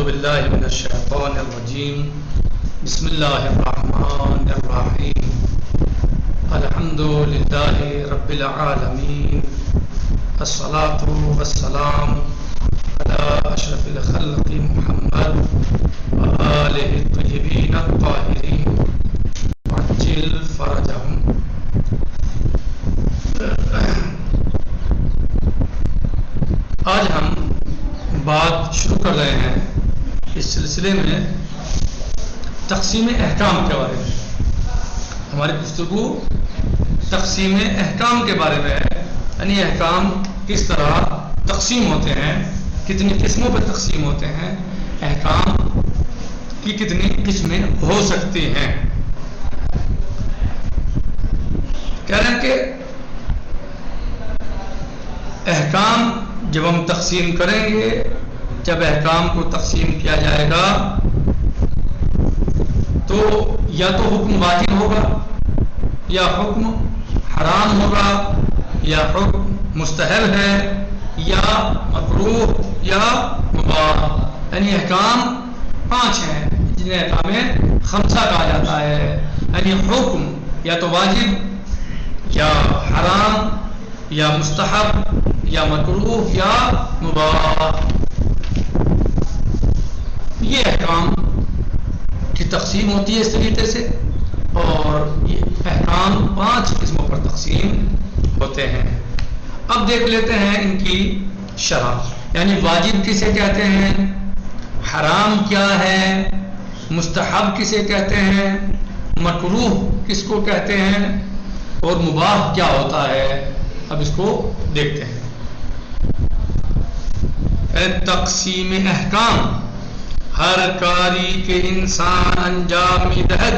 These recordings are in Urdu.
باللہ من الشیطان الرجیم بسم اللہ الرحمن الرحیم الحمد للہ رب العالمین الصلاة والسلام علی اشرف الخلق محمد وآلہ الطیبین الطاہرین وعجل فرجہم۔ آج ہم بات شروع کر رہے ہیں اس سلسلے میں تقسیم احکام کے بارے میں۔ ہماری گفتگو تقسیم احکام کے بارے میں ہے، یعنی احکام کس طرح تقسیم ہوتے ہیں، کتنی قسموں پر تقسیم ہوتے ہیں، احکام کی کتنی قسمیں ہو سکتی ہیں۔ کہہ رہے ہیں کہ احکام جب ہم تقسیم کریں گے، جب احکام کو تقسیم کیا جائے گا تو یا تو حکم واجب ہوگا، یا حکم حرام ہوگا، یا حکم مستحب ہے، یا مکروہ یا مباح۔ یعنی احکام 5 ہیں جنہیں احکام خمسہ کہا جاتا ہے، یعنی حکم یا تو واجب یا حرام یا مستحب یا مکروہ یا مباح۔ یہ احکام کی تقسیم ہوتی ہے اس طریقے سے، اور یہ احکام 5 قسموں پر تقسیم ہوتے ہیں۔ اب دیکھ لیتے ہیں ان کی شرح، یعنی واجب کسے کہتے ہیں، حرام کیا ہے، مستحب کسے کہتے ہیں، مکروہ کس کو کہتے ہیں، اور مباح کیا ہوتا ہے۔ اب اس کو دیکھتے ہیں۔ تقسیم احکام، ہر کاری کے انسان انجام دہد،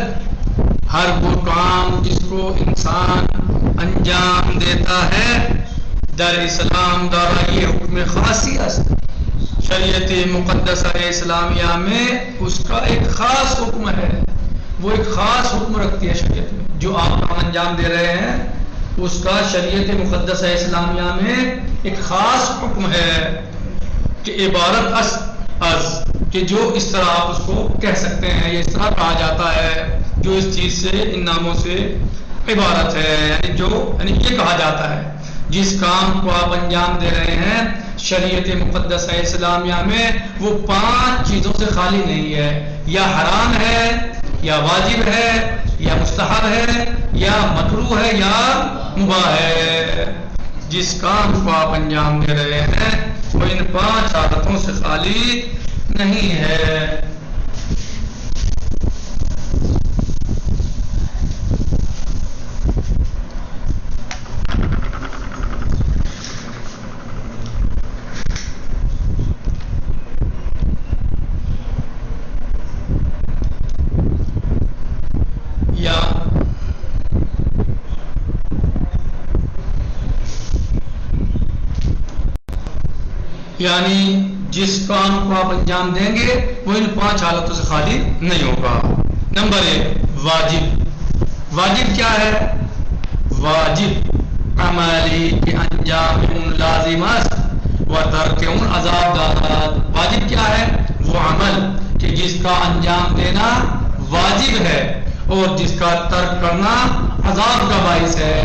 ہر وہ کام جس کو انسان انجام دیتا ہے، در اسلام دارا یہ حکم خاصی است۔ شریعت مقدسہ اسلامیہ میں اس کا ایک خاص حکم ہے، وہ ایک خاص حکم رکھتی ہے شریعت میں۔ جو آپ کام انجام دے رہے ہیں اس کا شریعت مقدسہ اسلامیہ میں ایک خاص حکم ہے کہ عبارت از کہ جو اس طرح آپ اس کو کہہ سکتے ہیں، یا اس طرح کہا جاتا ہے، جو اس چیز سے ان ناموں سے عبارت ہے، یعنی یہ کہا جاتا ہے جس کام کو آپ انجام دے رہے ہیں شریعت مقدسہ اسلامیہ میں، وہ 5 چیزوں سے خالی نہیں ہے، یا حرام ہے، یا واجب ہے، یا مستحب ہے، یا مکروہ ہے، یا مباح ہے۔ جس کام کو آپ انجام دے رہے ہیں وہ ان 5 حالتوں سے خالی نہیں ہے۔ یعنی جس کام کو آپ انجام دیں گے وہ ان 5 حالتوں سے خالی نہیں ہوگا۔ نمبر 1، واجب۔ واجب کیا ہے؟ واجب عملی کے انجام لازم است و ترک عذاب دارد۔ واجب کیا ہے؟ وہ عمل کہ جس کا انجام دینا واجب ہے اور جس کا ترک کرنا عذاب کا باعث ہے۔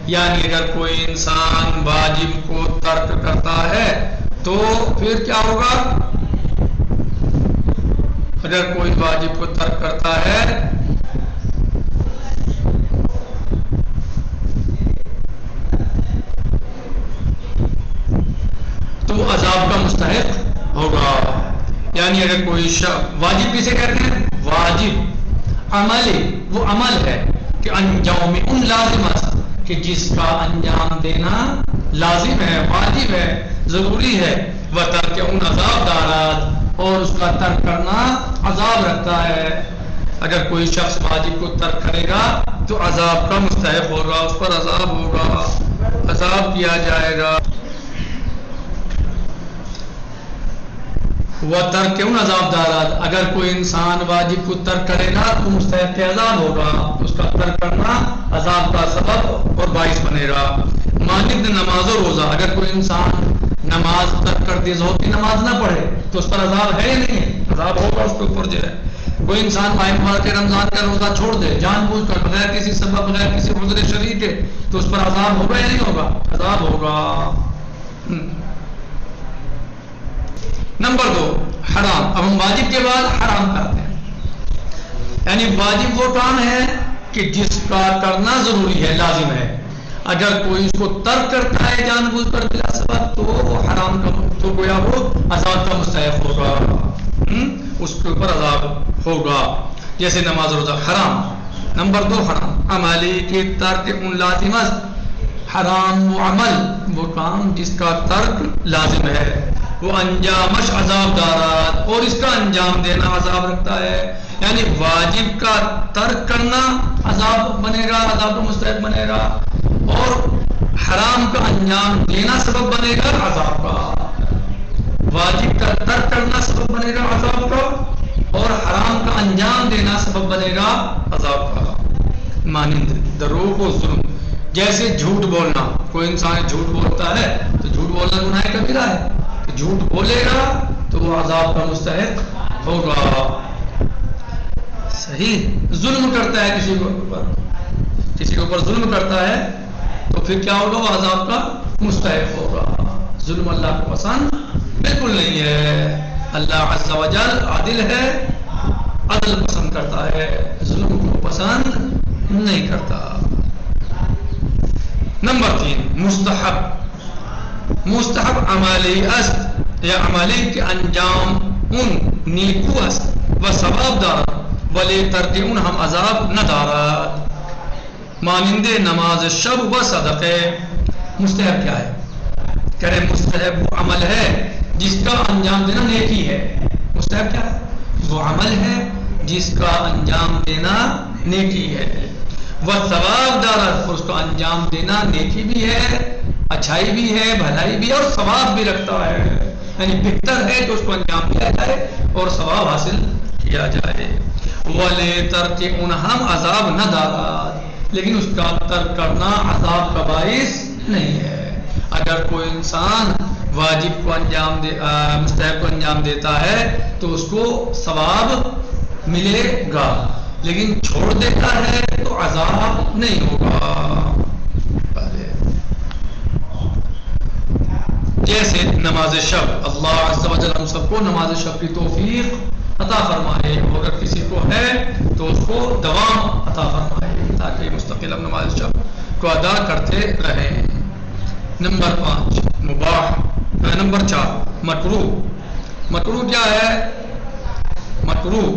یعنی اگر کوئی انسان واجب کو ترک کرتا ہے تو پھر کیا ہوگا؟ اگر کوئی واجب کو ترک کرتا ہے تو عذاب کا مستحق ہوگا۔ یعنی اگر کوئی واجب کسے کہتے ہیں؟ واجب عملی، وہ عمل ہے کہ انجام لازم است، کہ جس کا انجام دینا لازم ہے، واجب ہے، ضروری ہے، وہ ترک عذاب دارد، اور اس کا ترک کرنا عذاب رکھتا ہے۔ اگر کوئی شخص واجب کو ترک کرے گا تو عذاب کا مستحق ہوگا، اس پر عذاب ہوگا، عذاب کیا جائے گا۔ وہ ترک عذاب دارد، اگر کوئی انسان واجب کو ترک کرے گا تو مستحق عذاب ہوگا، اس کا ترک کرنا عذاب کا سبب اور باعث بنے گا۔ مانند نماز و روزہ، اگر کوئی انسان نماز ترک کر دے، ظہر کی نماز نہ پڑھے تو اس پر عذاب ہے یا نہیں ہے؟ عذاب ہوگا اس کے اوپر جو ہے. کوئی انسان ماہ مبارک رمضان کا روزہ چھوڑ دے جان بوجھ کر بغیر کسی سبب بغیر کسی عذر شرعی کے تو اس پر عذاب ہوگا یا نہیں ہوگا؟ عذاب ہوگا. نمبر 2 حرام. اب ہم واجب کے بعد حرام کرتے ہیں. یعنی واجب وہ کام ہے کہ جس کا کرنا ضروری ہے لازم ہے. اگر کوئی اس کو ترک کرتا ہے جان بوجھ کر بلا سبب تو وہ حرام کا تو گویا وہ عذاب کا مستحق ہوگا. اس کے اوپر عذاب ہوگا. جیسے نماز روزہ حرام. نمبر 2 حرام عملی کی ترک ان لازم است. حرام وہ عمل وہ کام جس کا ترک لازم ہے وہ انجامش عذاب دارات اور اس کا انجام دینا عذاب رکھتا ہے. یعنی واجب کا ترک کرنا عذاب بنے گا عذاب کا مستحق بنے گا اور حرام کا انجام دینا سبب بنے گا عذاب کا. واجب کا ترک کرنا سبب بنے گا عذاب کا اور حرام کا انجام دینا سبب بنے گا عذاب کا. مانند دروغ و ظلم. جیسے جھوٹ بولنا. کوئی انسان جھوٹ بولتا ہے تو جھوٹ بولنا گناہ کبیرہ ہے. جھوٹ بولے گا تو وہ عذاب کا مستحق ہوگا. صحیح. ظلم کرتا ہے کسی کے اوپر ظلم کرتا ہے تو پھر کیا ہوگا؟ وہ عذاب کا مستحق ہوگا. ظلم اللہ کو پسند بالکل نہیں ہے. اللہ عز و جل عادل ہے عدل پسند کرتا ہے ظلم کو پسند نہیں کرتا. نمبر 3 مستحب. مستحب عملی است یا عملی کے انجام ان نیکو است و ثواب دارد ولی ترک ان ہم عذاب نہ دارد. مانند نماز شب و صدقے. مستحب کیا ہے؟ کہہ رہے مستحب وہ عمل ہے جس کا انجام دینا نیکی ہے. مستحب کیا ہے؟ وہ عمل ہے جس کا انجام دینا نیکی ہے. وہ ثواب دارد اور اس کا انجام دینا نیکی بھی ہے اچھائی بھی ہے بھلائی بھی ہے اور ثواب بھی رکھتا ہے. یعنی بہتر ہے کہ اس کو انجام دیا جائے اور ثواب حاصل کیا جائے. وَلِ تَرْكِ اُنْہَمْ عذاب نہ دارد. لیکن اس کا ترک کرنا عذاب کا باعث نہیں ہے. اگر کوئی انسان واجب کو انجام مستحب کو انجام دیتا ہے تو اس کو ثواب ملے گا لیکن چھوڑ دیتا ہے تو عذاب نہیں ہوگا. جیسے نماز شب. اللہ عز و جل ہم سب کو نماز شب کی توفیق عطا فرمائے. اگر کسی کو ہے تو اس کو دوام عطا فرمائے تاکہ مستقل ہم نماز شب کو ادا کرتے رہیں. نمبر 5 مباح. نمبر 4 مکروہ. مکروہ کیا ہے؟ مکروہ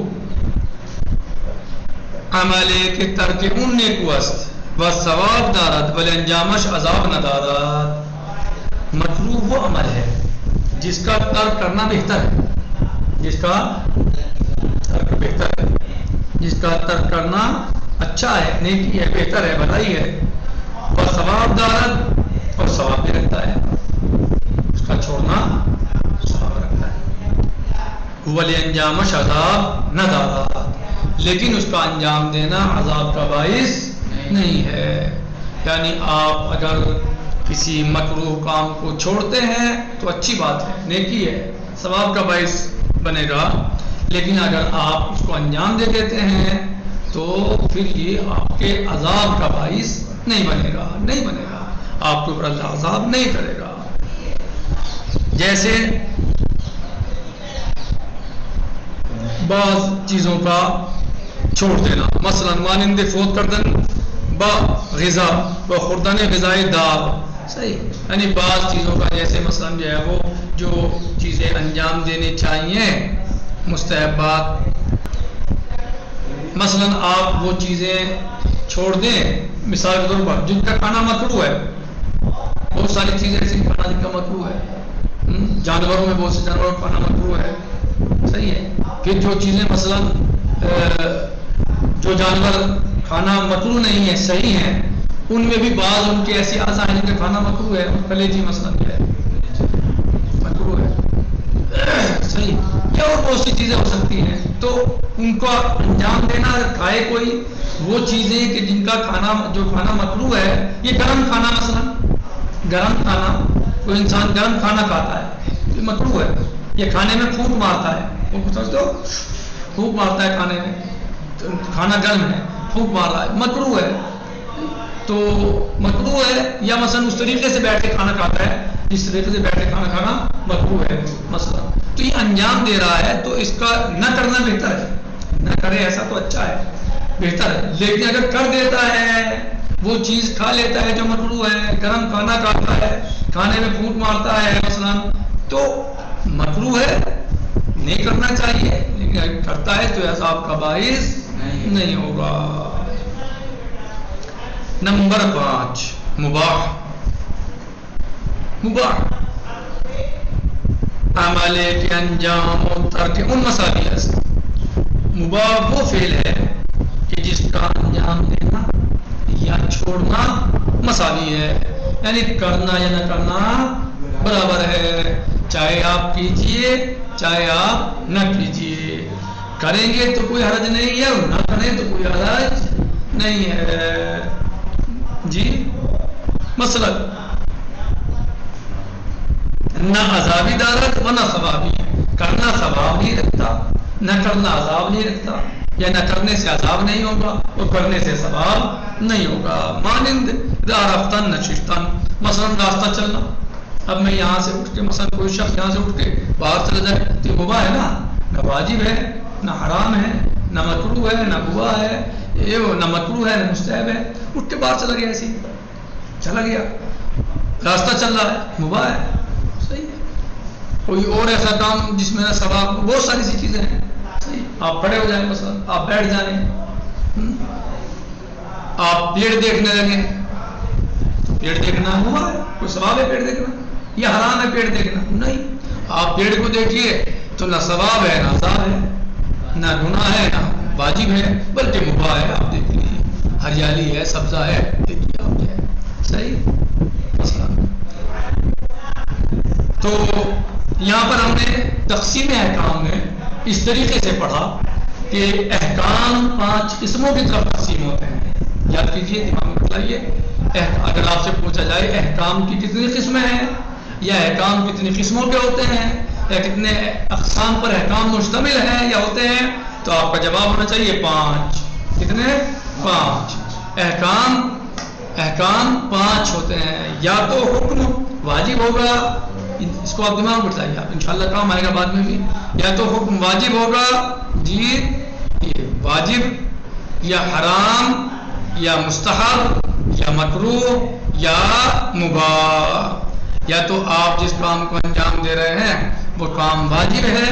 عملی کے ترک ان نیکو است و ثواب دارد ولی انجامش عذاب نہ دارد. مکروہ وہ عمل ہے جس کا ترک کرنا بہتر ہے. جس کا ترک بہتر ہے. جس کا ترک کرنا اچھا ہے نیکی ہے بہتر ہے بھلائی ہے. اور ثواب دارد اور ثواب بھی رکھتا ہے. اس کا چھوڑنا ثواب رکھتا ہے. ولی انجامش عذاب نہ دارد. لیکن اس کا انجام دینا عذاب کا باعث نہیں ہے. یعنی آپ اگر کسی مکروہ کام کو چھوڑتے ہیں تو اچھی بات ہے نیکی ہے ثواب کا باعث بنے گا. لیکن اگر آپ اس کو انجام دے دیتے ہیں تو پھر یہ آپ کے عذاب کا باعث نہیں بنے گا. نہیں بنے گا. آپ کے اوپر اللہ عذاب نہیں کرے گا. جیسے بعض چیزوں کا چھوڑ دینا. مثلا مانند فوت کردن با غذا و خوردن غذائی دار. صحیح. یعنی بعض چیزوں کا جیسے مثلا جو ہے وہ جو چیزیں انجام دینی چاہیے مستحبات. مثلا آپ وہ چیزیں چھوڑ دیں مثال کے طور پر جن کا کھانا مکروہ ہے. بہت ساری چیزیں ایسی کھانا جن کا مکروہ ہے. جانوروں میں بہت سے جانوروں کا کھانا مکروہ ہے. صحیح ہے. پھر جو چیزیں مثلا جو جانور کھانا مکروہ نہیں ہے صحیح ہیں ان میں بھی بعض ان کی ایسی اعضاء ہیں جن کا کھانا مکروہ ہے. کلیجی مثلا جو ہے مکروہ ہے. صحیح. یا اور بہت سی چیزیں ہو سکتی ہیں تو ان کا انجام دینا اگر کھائے کوئی وہ چیزیں کہ جن کا کھانا جو کھانا مکروہ ہے. یہ گرم کھانا مثلا گرم کھانا کوئی انسان گرم کھانا کھاتا ہے یہ مکروہ ہے. یہ کھانے میں پھونک مارتا ہے وہ سمجھ دو پھونک مارتا ہے کھانے میں، کھانا گرم ہے پھونک مار رہا ہے، مکروہ ہے. تو مکروہ ہے. یا مثلا اس طریقے سے بیٹھ کے کھانا کھاتا ہے جس طریقے سے بیٹھ کے کھانا کھانا مکروہ ہے مثلا، تو یہ انجام دے رہا ہے تو اس کا نہ کرنا بہتر ہے. نہ کرے ایسا تو اچھا ہے، بہتر ہے. لیکن اگر کر دیتا ہے، وہ چیز کھا لیتا ہے جو مکروہ ہے، گرم کھانا کھاتا ہے، کھانے میں پھونک مارتا ہے مثلا، تو مکروہ ہے، نہیں کرنا چاہیے. لیکن اگر کرتا ہے تو عذاب کا باعث نہیں ہوگا. نمبر 5 مباح. مباح عمل کے انجام و ترک ان مساوی سے. مباح وہ فعل ہے کہ جس کا انجام دینا یا چھوڑنا مساوی ہے، یعنی کرنا یا نہ کرنا برابر ہے. چاہے آپ کیجئے چاہے آپ نہ کیجئے، کریں گے تو کوئی حرج نہیں ہے اور نہ کریں تو کوئی حرج نہیں ہے. جی مثلا نہ عذابی دارت و نہ ثوابی. کرنا ثواب نہیں رکھتا، نہ کرنا عذاب نہیں رکھتا. یا نہ کرنے سے عذاب نہیں ہوگا اور کرنے سے ثواب نہیں ہوگا. مانند رفتن نشستن، مثلا راستہ چلنا. اب میں یہاں سے اٹھ کے مثلا کوئی شخص یہاں سے اٹھ کے باہر چلا جائے تو یہ مباح ہے نا، نہ واجب ہے نہ حرام ہے نہ مکروہ ہے نہ مباح ہے، نہ مکروہ ہے نہ مستحب ہے. اٹھ کے باہر چلا گیا، ایسے چلا گیا، راستہ چل رہا ہے، مباح ہے، صحیح ہے. کوئی اور ایسا کام جس میں ثواب، بہت ساری سی چیزیں ہیں، صحیح. آپ کھڑے ہو جائیں مثلا، آپ بیٹھ جائیں، آپ پیڑ دیکھنے لگیں، پیڑ دیکھنا مباح ہے، کوئی ثواب ہے پیڑ دیکھنا یا حرام ہے پیڑ دیکھنا؟ نہیں. آپ پیڑ کو دیکھیے تو نہ ثواب ہے نہ عذاب ہے، نہ گناہ ہے نہ واجب ہے، بلکہ مباح ہے. آپ دیکھ لیجیے، ہریالی ہے، سبزہ ہے، دیکھیے آپ جو ہے، صحیح. تو یہاں پر ہم نے تقسیم احکام میں اس طریقے سے پڑھا کہ احکام 5 قسموں کی طرف تقسیم ہوتے ہیں. یاد کیجیے، دماغ میں بتائیے. اگر آپ سے پوچھا جائے احکام کی کتنی قسمیں ہیں یا احکام کتنی قسموں کے ہوتے ہیں یا کتنے اقسام پر احکام مشتمل ہیں یا ہوتے ہیں، تو آپ کا جواب ہونا چاہیے 5. کتنے؟ 5. احکام 5 ہوتے ہیں. یا تو حکم واجب ہوگا، اس کو آپ دماغ بٹھائیے، آپ انشاءاللہ کام آئے گا بعد میں بھی. یا تو حکم واجب ہوگا، جی یہ واجب یا حرام یا مستحب یا مکروہ یا مباح. یا تو آپ جس کام کو انجام دے رہے ہیں وہ کام واجب ہے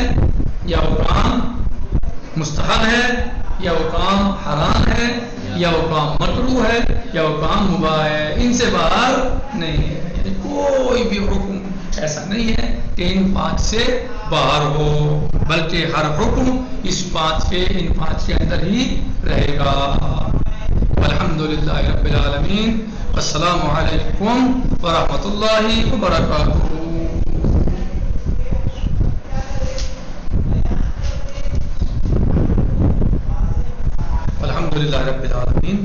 یا وہ کام مستحب ہے یا وہ کام حرام ہے یا وہ کام مکروہ ہے یا وہ کام مباح ہے. ان سے باہر نہیں ہے. یعنی کوئی بھی حکم ایسا نہیں ہے کہ ان 5 سے باہر ہو، بلکہ ہر حکم اس 5 کے اندر ہی رہے گا. الحمدللہ رب العالمین. السلام علیکم ورحمۃ اللہ وبرکاتہ. الحمدللہ رب العالمین.